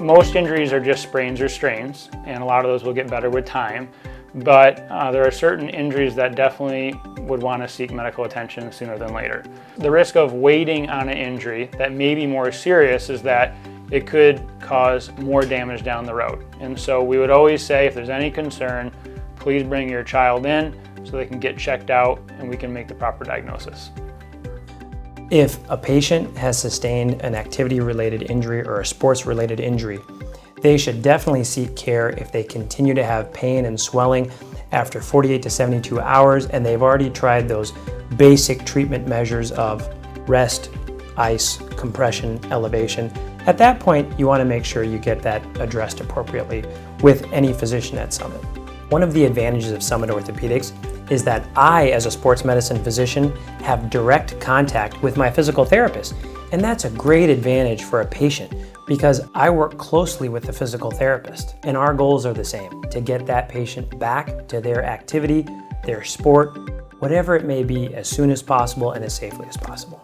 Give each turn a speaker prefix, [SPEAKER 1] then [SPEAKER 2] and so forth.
[SPEAKER 1] Most injuries are just sprains or strains, and a lot of those will get better with time. But there are certain injuries that definitely would want to seek medical attention sooner than later. The risk of waiting on an injury that may be more serious is that it could cause more damage down the road. And so we would always say, if there's any concern, please bring your child in so they can get checked out and we can make the proper diagnosis.
[SPEAKER 2] If a patient has sustained an activity-related injury or a sports-related injury, they should definitely seek care if they continue to have pain and swelling after 48 to 72 hours and they've already tried those basic treatment measures of rest, ice, compression, elevation. At that point, you want to make sure you get that addressed appropriately with any physician at Summit. One of the advantages of Summit Orthopedics is that I, as a sports medicine physician, have direct contact with my physical therapist. And that's a great advantage for a patient because I work closely with the physical therapist. And our goals are the same, to get that patient back to their activity, their sport, whatever it may be, as soon as possible and as safely as possible.